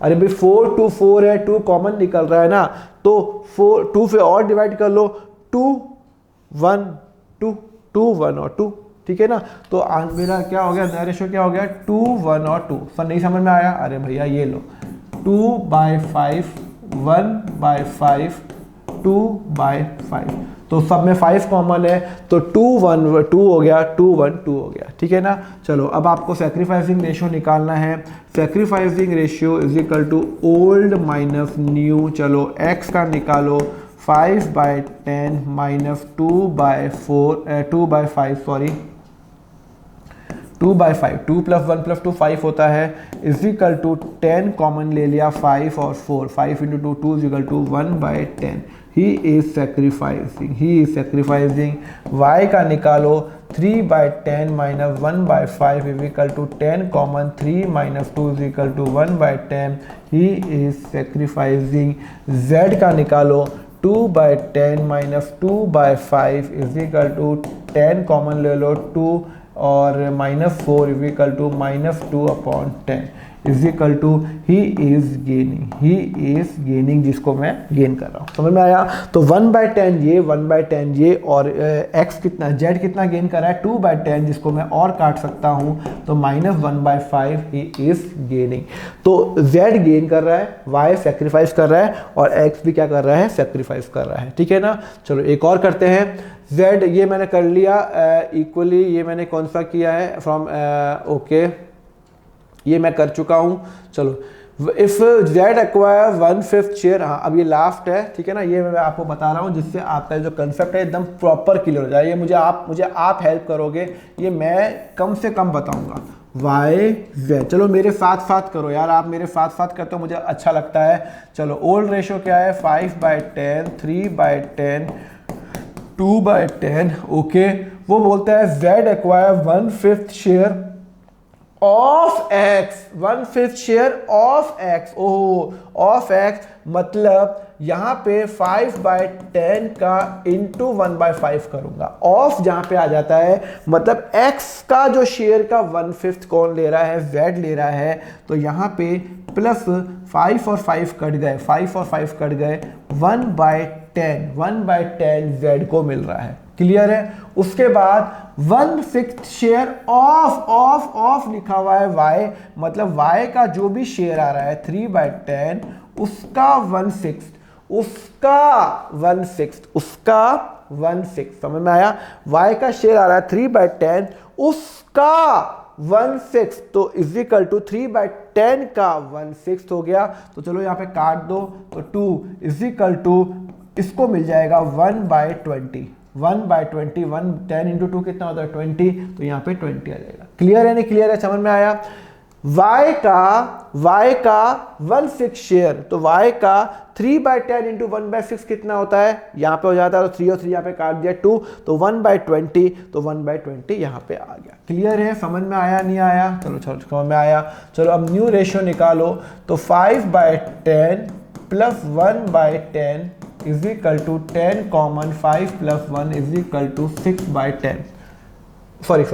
अरे भाई 4 2 4 है, 2 कॉमन निकल रहा है ना, तो 4 2 से और डिवाइड कर लो, 2 1 2 2 1 और 2, ठीक है ना। तो मेरा क्या हो गया, नया रेशियो क्या हो गया, 2 1 और 2। सर नहीं समझ में आया, अरे भैया ये लो 2/5 1/5 2/5, तो सब में 5 कॉमन है, तो 2 1 2 हो गया, 2 1 2 हो गया, ठीक है ना। चलो अब आपको सैक्रिफाइसिंग रेशियो निकालना है। Sacrificing ratio is equal to old minus new. चलो x का निकालो, 5/10 माइनस 2/5 सॉरी 2/5, 2 प्लस 1 प्लस 2 5 होता है, इज इक्वल टू 10 कॉमन ले लिया, 5 और 4, 5 into 2 2 is equal to 1/10। He is sacrificing. y का निकालो, 3/10 minus 1/5 is equal to 10 common 3 minus 2 is equal to 1/10। He is sacrificing. z का निकालो, 2/10 minus 2/5 is equal to 10 common ले लो 2 और -4 is equal to -2/10 is equal to he is gaining, जिसको मैं gain कर रहा हूँ। समझ में आया। तो 1/10 ये, 1/10 ये, और x कितना, z कितना गेन कर रहा है, 2/10, जिसको मैं और काट सकता हूँ, तो -1/5 ही इज गेनिंग। तो z गेन कर रहा है, y सेक्रीफाइस कर रहा है, और x भी क्या कर रहा है, सेक्रीफाइस कर रहा है, ठीक है ना। चलो एक और करते हैं। z ये मैंने कर लिया इक्वली, ये मैंने कौन सा किया है, फ्रॉम ओके ये मैं कर चुका हूँ। चलो इफ z एक्वायर 1/5 शेयर, हाँ अब ये लास्ट है, ठीक है ना। ये मैं आपको बता रहा हूँ जिससे आपका जो कंसेप्ट है एकदम प्रॉपर क्लियर हो जाए। ये मुझे आप हेल्प करोगे, ये मैं कम से कम बताऊंगा। y z, चलो मेरे साथ साथ करो यार, आप मेरे साथ साथ करते हो मुझे अच्छा लगता है। चलो ओल्ड रेशियो क्या है, 5/10 3/10 2/10, ओके। वो बोलता है z acquire 1/5 share of x, 1/5 share of x। Oh of x मतलब यहां पे 5/10 का इंटू 1/5 करूंगा। ऑफ जहां पे आ जाता है मतलब x का जो शेयर का 1/5 कौन ले रहा है, z ले रहा है। तो यहां पे प्लस 5 और 5 कट गए, 5 और 5 कट गए, 1/10 z को मिल रहा है। क्लियर है। उसके बाद 1/6 शेयर ऑफ लिखा हुआ है y, मतलब y का जो भी शेयर आ रहा है 3/10 उसका 1/6 समझ में आया। y का शेयर आ रहा है 3/10 उसका 1/6, तो इज इक्वल टू 3/10 का 1/6 हो गया। तो चलो यहाँ पे काट दो, तो 2 इज इक्वल टू इसको मिल जाएगा 1/20, 10 इंटू 2 कितना होता है 20, तो यहाँ पे 20 आ जाएगा। क्लियर है नहीं क्लियर है, समझ में आया। y का 1/6 शेयर, तो y का 3/10 इंटू 1/6 कितना होता है, यहाँ पे हो जाता है, तो 3 और 3 यहाँ पे काट दिया 2, तो 1/20, तो 1/20 यहाँ पे आ गया। क्लियर है, समझ में आया नहीं आया, चलो समझ में आया। चलो अब न्यू रेशियो निकालो, तो 5/10 plus 1/10 is equal to 10 common 5 plus 1 is equal to 6/10, sorry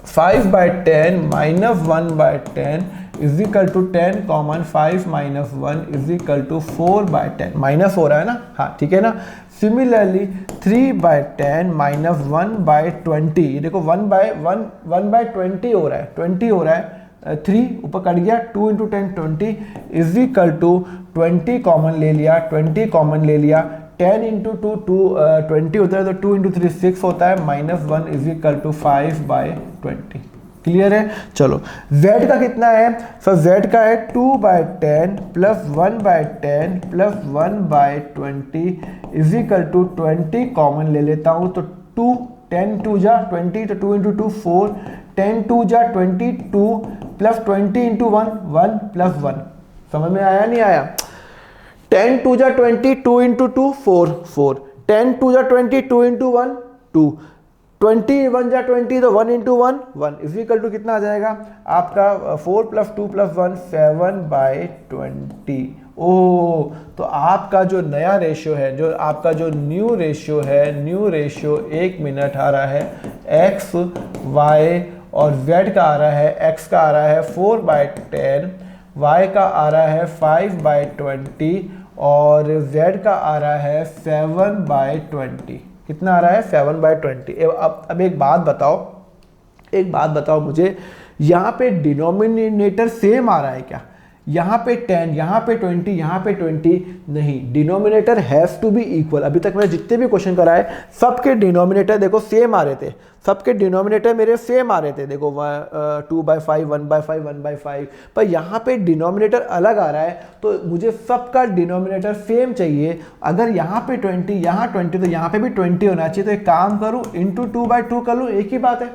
5/10 minus 1/10 is equal to 10 common 5 minus 1 is equal to 4/10, minus हो रहा है ना, हाँ ठीक है ना। सिमिलरली 3/10 माइनस 1/20, ये देखो 1/20 हो रहा है, 20 हो रहा है, 3 ऊपर कट गया, 2 × 10 20 इज इक्वल टू 20 कॉमन ले लिया, 20 कॉमन ले लिया, 10 × 2 20 होता है, तो 2 × 3 6 होता है, -1 इज इक्वल टू 5/20। क्लियर है? चलो z का कितना है सर? z का है 2/10 plus 1/10 plus 1/20 is equal to 20 common ले लेता हूं, तो 2 10 2 जा 20, तो 2 × 2 4, 10 2 जा 22 प्लस 20 × 1 1 प्लस 1। समझ में आया नहीं आया? 10 2 जा 20, 2 × 2 4 4, 10 2 जा 20, 2 × 1 2, 20 1 जा 20, तो 1 × 1 1 इज इक्वल टू कितना आ जाएगा आपका 4 + 2 + 1 7/20। ओह, तो आपका जो नया रेशियो है, जो आपका जो न्यू रेशियो है, न्यू रेशियो 1 मिनट आ रहा है x y और z का आ रहा है, x का आ रहा है 4/10, y का आ रहा है 5/20 और z का आ रहा है 7/20। कितना आ रहा है? 7/20। अब एक बात बताओ मुझे, यहाँ पे डिनोमिनेटर सेम आ रहा है क्या? यहाँ पे 10, यहाँ पे 20, यहाँ पे 20 नहीं, denominator has to be equal. अभी तक मैंने जितने भी क्वेश्चन कराए सबके डिनोमिनेटर देखो सेम आ रहे थे, सबके डिनोमिनेटर मेरे सेम आ रहे थे। देखो 2/5 1/5 1/5, पर यहाँ पे डिनोमिनेटर अलग आ रहा है, तो मुझे सबका डिनोमिनेटर सेम चाहिए। अगर यहाँ पे 20, यहाँ 20, तो यहाँ पे भी 20 होना चाहिए। तो एक काम करूँ, × 2/2 कर लूँ, एक ही बात है।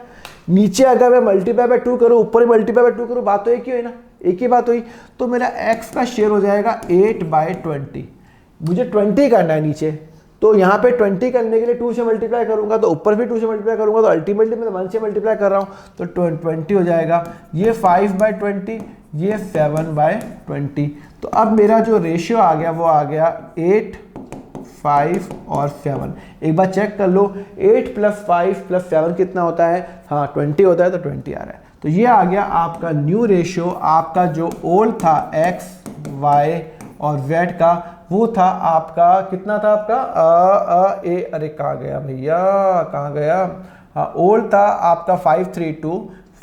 नीचे अगर मैं मल्टीप्लाई बाय 2 करूँ, ऊपर मल्टीप्लाई बाय 2 करूँ, बात तो एक ही हुई ना, एक ही बात हुई। तो मेरा x का शेयर हो जाएगा 8/20। मुझे 20 करना है नीचे, तो यहाँ पे 20 करने के लिए 2 से मल्टीप्लाई करूंगा, तो ऊपर भी 2 से मल्टीप्लाई करूंगा, तो अल्टीमेटली मैं 1 से मल्टीप्लाई कर रहा हूँ, तो 20 हो जाएगा। ये 5/20, ये 7/20। तो अब मेरा जो रेशियो आ गया वो आ गया 8 5 और 7। एक बार चेक कर लो, 8 + 5 + 7 कितना होता है? हाँ 20 होता है, तो 20 आ रहा है। तो ये आ गया आपका न्यू रेशियो। आपका जो ओल्ड था x y और z का, वो था आपका कितना था आपका अरे कहाँ गया भैया, कहाँ गया? हाँ, ओल्ड था आपका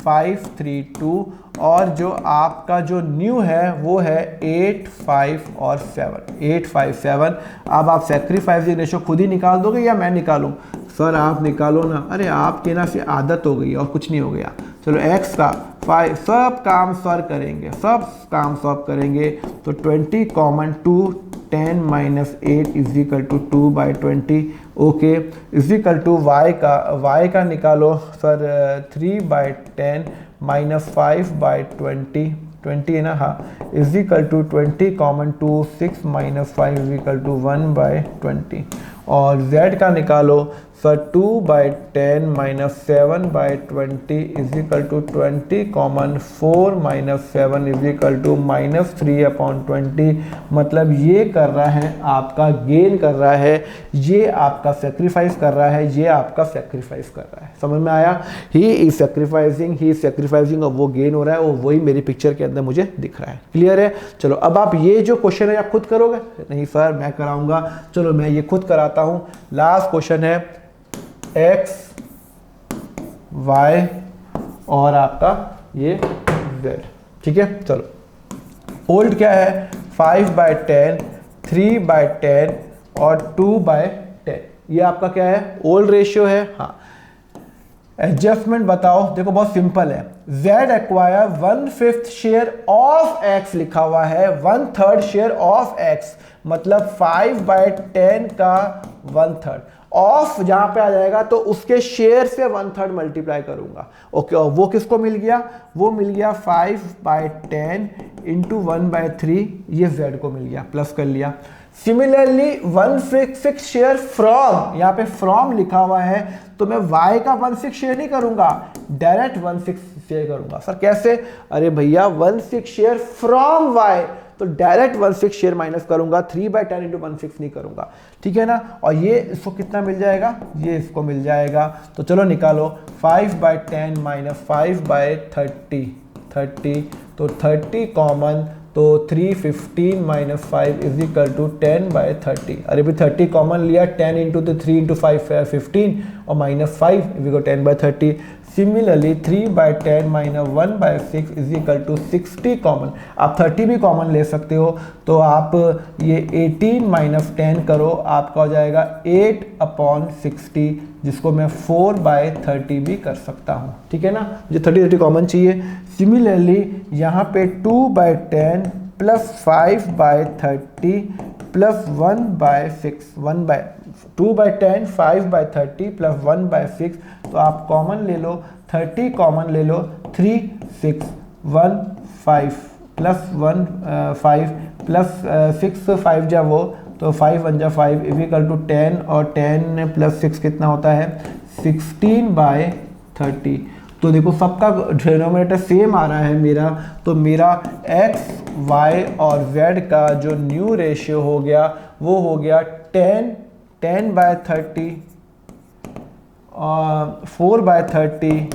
532 और जो आपका जो न्यू है वो है 8 5 और 7, 8 5 7। अब आप सैक्रिफाइसिंग रेशियो खुद ही निकाल दोगे या मैं निकालूं? सर आप निकालो ना। अरे आपके ना से आदत हो गई और कुछ नहीं हो गया। चलो x का 5, सब काम सॉल्व करेंगे, सब काम सॉल्व करेंगे। तो 20 common 2, 10 - 8 is equal to 2/20। Okay, is equal to y का निकालो सर 3/10 - 5/20, 20 है ना? हाँ, is equal to 20 common 2, 6 - 5 is equal to 1/20। और z का निकालो sir 2/10 - 7/20 is equal to 20 common 4 - 7 is equal to -3/20। मतलब ये कर रहा है आपका गेन कर रहा है, ये आपका सेक्रीफाइस कर रहा है, ये आपका सेक्रीफाइस कर रहा है। समझ में आया? ही इज सेक्रीफाइसिंग और वो गेन हो रहा है, वो वही मेरी पिक्चर के अंदर मुझे दिख रहा है। क्लियर है? चलो अब आप ये जो क्वेश्चन है आप खुद करोगे? नहीं सर मैं कराऊंगा। चलो मैं ये खुद कराता हूँ। लास्ट क्वेश्चन है x y और आपका ये z। ठीक है, चलो ओल्ड क्या है? 5/10, 3/10 और 2/10। ये आपका क्या है? ओल्ड रेशियो है। हाँ, एडजस्टमेंट बताओ। देखो बहुत सिंपल है। z acquire 1/5 share of x लिखा हुआ है, 1/3 शेयर ऑफ x, मतलब 5/10 का 1/3 ऑफ जहां पे आ जाएगा तो उसके शेयर से 1/3 मल्टीप्लाई करूंगा। ओके, और वो किसको मिल गया? वो मिल गया 5/10 × 1/3, ये z को मिल गया, प्लस कर लिया। सिमिलरली 1/6 शेयर फ्रॉम, यहाँ पे फ्रॉम लिखा हुआ है, तो मैं y का 1/6 शेयर नहीं करूंगा, डायरेक्ट 1/6 शेयर करूंगा। सर कैसे? अरे भैया 1/6 शेयर फ्रॉम y, तो डायरेक्ट 1/6 शेयर माइनस करूंगा, 3/10 × 1/6 नहीं करूंगा। ठीक है ना? और ये इसको कितना मिल जाएगा? ये इसको मिल जाएगा। तो चलो निकालो 5/10 - 5/30, 30, तो 30 कॉमन तो 315 माइनस 5 इज इक्वल टू 10/30। अरे भी 30 कॉमन लिया, 10 इंटू 3 इंटू 5 15 और minus 5 is equal 10/30। Similarly 3/10 minus 1/6 is equal to 60 common. आप 30 भी कॉमन ले सकते हो, तो आप ये 18 माइनस 10 करो, आपका हो जाएगा 8/60, जिसको मैं 4/30 भी कर सकता हूँ। ठीक है ना, मुझे 30 कॉमन चाहिए। सिमिलरली यहाँ पे 2/10 प्लस 5/30 प्लस 1/6 2/10 5/30 प्लस 1/6, तो आप कॉमन ले लो, 30 कॉमन ले लो, 3 6 1 5 प्लस 1 5 प्लस 6 5 जा वो, तो 5 1 जा 5 इज इक्वल टू 10 और 10 प्लस 6 कितना होता है 16/30। तो देखो सबका डिनोमिनेटर सेम आ रहा है मेरा, तो मेरा x y और z का जो न्यू रेशियो हो गया वो हो गया 10/30 और 4/30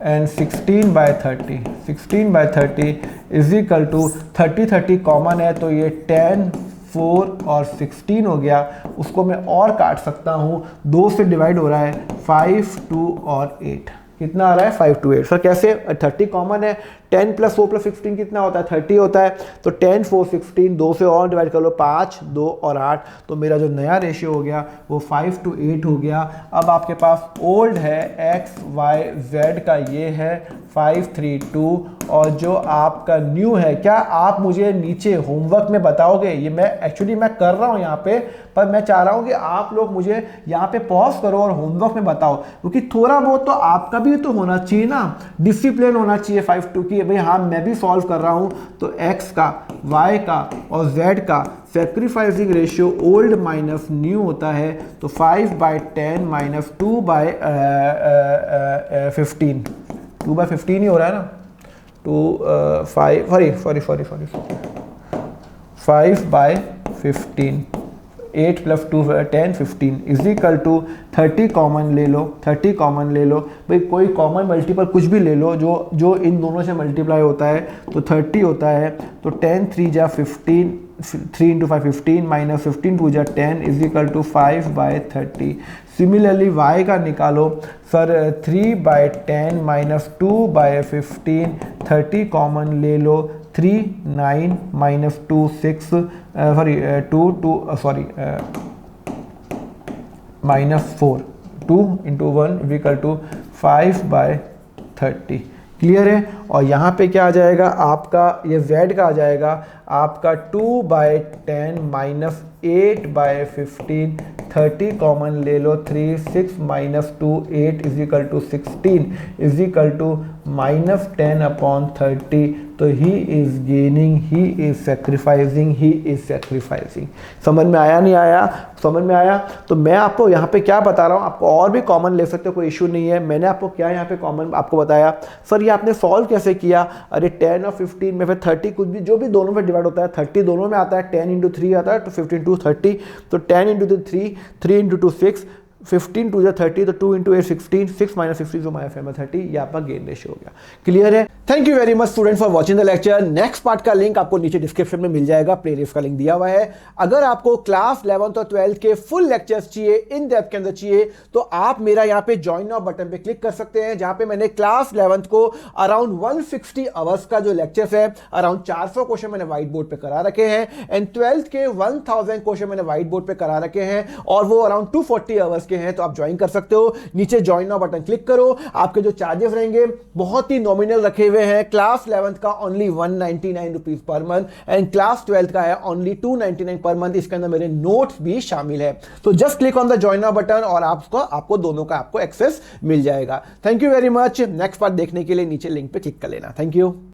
and 16/30 is equal to 30 common है, तो ये 10 4 और 16 हो गया। उसको मैं और काट सकता हूँ, 2 से डिवाइड हो रहा है, 5 2 और 8 कितना आ रहा है 5 2 8। सर कैसे, 30 कॉमन है, 10 प्लस 4 प्लस 16 कितना होता है 30 होता है, तो 10 4 16, 2 से और डिवाइड कर लो, 5 2 और 8, तो मेरा जो नया रेशियो हो गया वो 5 to 8 हो गया। अब आपके पास ओल्ड है x y z का ये है 5 3 2, और जो आपका न्यू है, क्या आप मुझे नीचे होमवर्क में बताओगे? ये मैं एक्चुअली मैं कर रहा हूँ यहाँ पे, पर मैं चाह रहा हूँ कि आप लोग मुझे यहाँ पे पॉज करो और होमवर्क में बताओ, क्योंकि थोड़ा बहुत तो आपका भी तो होना चाहिए ना, डिसिप्लिन होना चाहिए 5 2 की भाई हाँ मैं भी सॉल्व कर रहा हूँ। तो x का y का और z का sacrificing ratio old minus new होता है, तो 5/10 माइनस 2/15 2/15 ही हो रहा है ना, 5/15 8 plus 2 10 15 is equal to 30 common ले लो, 30 कॉमन ले लो भाई, कोई कॉमन मल्टीपल कुछ भी ले लो जो इन दोनों से मल्टीप्लाई होता है, तो 30 होता है, तो 10 3 जा 15 3 इंटू 5 15 माइनस 15 2 जा 10 is equal to 5/30। Similarly y का निकालो सर, 3/10 माइनस 2/15, 30 कॉमन ले लो, 3 9 minus 2 6 minus 4 2 into 1 equal to 5/30। Clear है। और यहाँ पे क्या आ जाएगा आपका, ये z का आ जाएगा आपका 2/10 माइनस 8/15, 30 कॉमन ले लो, 3 6 minus 2 8 is equal to 16 is equal to minus 10/30। तो he is gaining, he is sacrificing, he is sacrificing. समझ में आया नहीं आया? समझ में आया? तो मैं आपको यहाँ पे क्या बता रहा हूँ, आपको और भी कॉमन ले सकते हो, कोई इशू नहीं है। मैंने आपको क्या यहाँ पे कॉमन आपको बताया, सर ये आपने सॉल्व कैसे किया? अरे 10 और 15 में फिर 30 कुछ भी जो भी दोनों में डिवाइड होता है, 30 दोनों में आता है, 10 इंटू 3 आता है, तो 15 2 30, तो 10 इंटू 3 3 इंटू 2 6, 15 2 30, तो 2 इंटू 8 16, 6 माइनस 16 जो माइनस 30, ये आपका गेन रेशियो हो गया। क्लियर है? Thank you very much student for watching the lecture. Next part का लिंक आपको नीचे डिस्क्रिप्शन में मिल जाएगा, प्लेलिस्ट का लिंक दिया हुआ है। अगर आपको क्लास 11th और 12th के फुल लेक्चर्स चाहिए, इन डेप्थ के अंदर चाहिए, तो आप मेरा यहाँ पे ज्वाइन नाउ बटन पे क्लिक कर सकते हैं, जहां पे मैंने क्लास 11th को अराउंड 160 आवर्स का जो लेक्चर्स है, अराउंड 400 क्वेश्चन मैंने व्हाइट बोर्ड पे करा रखे हैं, एंड 12th के 1000 क्वेश्चन मैंने व्हाइट बोर्ड पे करा रखे हैं, और वो अराउंड 240 आवर्स के हैं। तो आप ज्वाइन कर सकते हो, नीचे ज्वाइन नाउ बटन क्लिक करो। आपके जो चार्जेस रहेंगे बहुत ही नॉमिनल रखे हुए हैं। क्लास 11th का only 199 rupees per month, and class 12th का है ओनली 299 पर मंथ। इसके अंदर मेरे नोट्स भी शामिल है। तो just click on the join now button और आपको दोनों का आपको एक्सेस मिल जाएगा। Thank you very much. Next part देखने के लिए नीचे लिंक पे क्लिक कर लेना। Thank you.